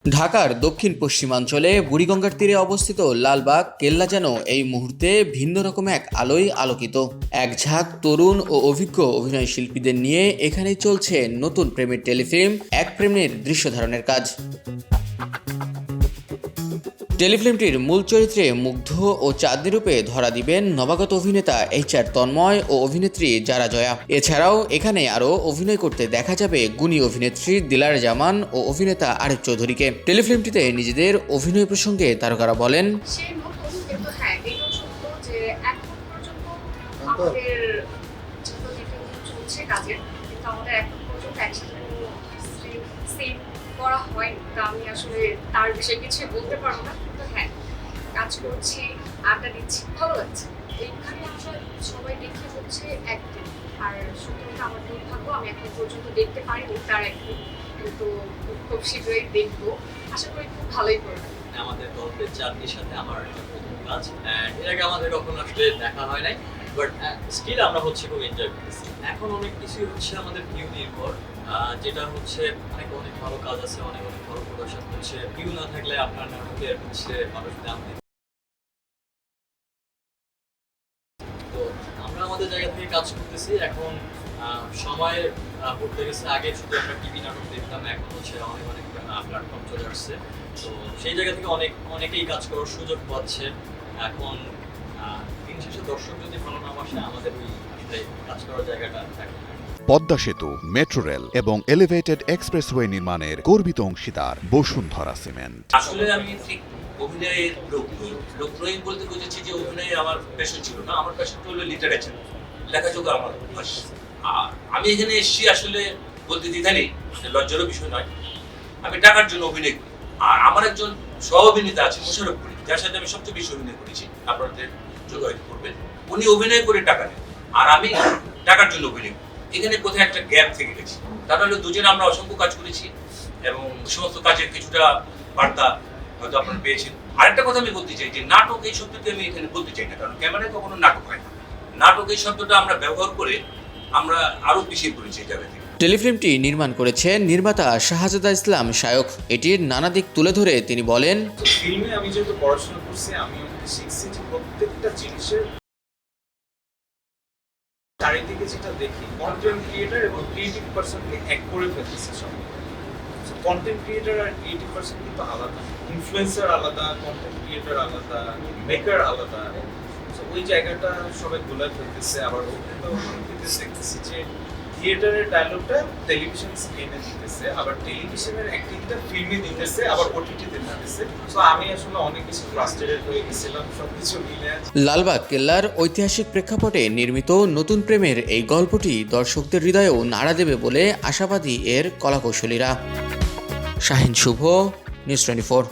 ঢাকার দক্ষিণ পশ্চিমাঞ্চলে বুড়িগঙ্গার তীরে অবস্থিত লালবাগ কেল্লা যেন এই মুহূর্তে ভিন্ন রকম এক আলোয় আলোকিত। এক ঝাঁক তরুণ ও অভিজ্ঞ অভিনয় শিল্পীদের নিয়ে এখানেই চলছে নতুন প্রেমের টেলিফিল্ম এক প্রেমের দৃশ্য ধারণের কাজ। টেলিফিল্মটির মূল চরিত্রে মুগ্ধ ও চাঁদনি রূপে ধরা দিবেন নবাগত অভিনেতা HR তন্ময় ও অভিনেত্রী যারা জয়া। এছাড়াও এখানে আরও অভিনয় করতে দেখা যাবে গুণী অভিনেত্রী দিলার জামান ও অভিনেতা আরেফ চৌধুরীকে। টেলিফিল্মটিতে নিজেদের অভিনয় প্রসঙ্গে তারকারা বলেন, করা হয়নি, তা আমি আসলে তার বিষয়ে কিছু বলতে পারবো না। কিন্তু হ্যাঁ, কাজ করছি, আড্ডা দিচ্ছি, ভালো লাগছে। এইখানে আমরা সবাই দেখে হচ্ছে একদিন, আর সুতরাং আমার দুর্ভাগ্য আমি এখন পর্যন্ত দেখতে পারিনি তার একদিন, কিন্তু খুব শীঘ্রই দেখবো। আশা করি খুব ভালোই করবে। আমাদের গল্পের চাঁদনির সাথে আমার প্রথম কাজ, এর আগে আমাদের কখনো আসলে দেখা হয় নাই, বাট স্টিল আমরা হচ্ছে খুব এনজয় করতেছি। এখন অনেক কিছুই হচ্ছে আমাদের ভিউ নির্ভর, যেটা হচ্ছে অনেক ভালো কাজ আছে, অনেক ভালো প্রদর্শন হচ্ছে। ভিউ না থাকলে আপনার নাটকের হচ্ছে মানুষ দাম দিতে। তো আমরা আমাদের জায়গা থেকে কাজ করতেছি। এখন সময় বলতে গেছে আগে শুধু আমরা টিভি নাটক দেখতাম, এখন হচ্ছে অনেক প্ল্যাটফর্ম চলে আসছে। তো সেই জায়গা থেকে অনেকেই কাজ করার সুযোগ পাচ্ছে। এখন দিন শেষে দর্শক যদি ভালো না আসে, আমাদের ওই আসলে কাজ করার জায়গাটা থাকে। পদ্মা সেতু, মেট্রো রেল এবং এলিভেটেড এক্সপ্রেসওয়ে নির্মাণের গর্বিত অংশীদার বসুন্ধরা সিমেন্ট। আসলে আমি ঠিক অভিনয়ের লোক নই বলতে বুঝেছি যে অভিনয়ে আমার প্যাশন ছিল না। আমার প্যাশনটা হলো লিটারেচার, লেখাযোগ্য আমার অভ্যাস। আমি এখানে এসেছি আসলে বলতে দ্বিধা নেই, লজ্জারও বিষয় নয়। আমি টাকার জন্য অভিনয় করি। আর আমার একজন সহ অভিনেতা আছে মোশারফ করি, যার সাথে আমি সবচেয়ে বেশি অভিনয় করেছি, আপনাদের যোগাযোগ করবেন। উনি অভিনয় করে টাকা নেন, আর আমি টাকার জন্য অভিনয় করি। এখানে কোথায় একটা গ্যাপ থেকে গেছে। তার হলো দুজনে আমরা অসংখ্য কাজ করেছি এবং সমস্ত কাজের কিছুটা বার্তা হয়তো আপনারা পেয়েছেন। আরেকটা কথা আমি বলতে চাই যে নাটক এই শব্দটি আমি এখানে বলতে চাই না, কারণ ক্যামেরায় কখনো নাটক হয় না। নাটক এই শব্দটা আমরা ব্যবহার করে আমরা আরো পিছিয়ে পড়েছি এই জায়গা থেকে। টেলিফিল্মটি নির্মাণ করেছেন নির্মাতা শাহজাদা ইসলাম শায়ক। এটির নানা দিক তুলে ধরে তিনি বলেন, ফিল্মে আমি যেহেতু পড়াশোনা করছি, আমি শিখছি যে প্রত্যেকটা জিনিসের চারিদিকে যেটা দেখি, কন্টেন্ট ক্রিয়েটার এবং ক্রিয়েটিভ পারসনকে এক করে ফেলতেছে সবাই। কন্টেন্ট ক্রিয়েটার আর ক্রিয়েটিভ পারসন কিন্তু আলাদা, ইনফ্লুয়েন্সার আলাদা, কন্টেন্ট ক্রিয়েটার আলাদা, মেকার আলাদা। ওই জায়গাটা সবাই গোলায় ফেলতেছে। আবার দেখতেছি যে থিয়েটারের ডায়লগটা টেলিভিশন স্ক্রিনে দিতেছে, আবার টেলিভিশনের অ্যাক্টিংটা ফিল্মে দিতেছে, আবার ওটিটিতে দিতেছে। সো আমি আসলে অনেক কিছু ফ্রাস্ট্রেটেড হয়ে গেছিলাম সবকিছু মিলে। লালবাগ কেল্লার ঐতিহাসিক প্রেক্ষাপটে নির্মিত নতুন প্রেমের এই গল্পটি দর্শকদের হৃদয়েও নাড়া দেবে বলে আশাবাদী এর কলাকৌশলীরা। শাহিন শুভ, নিউজ 24।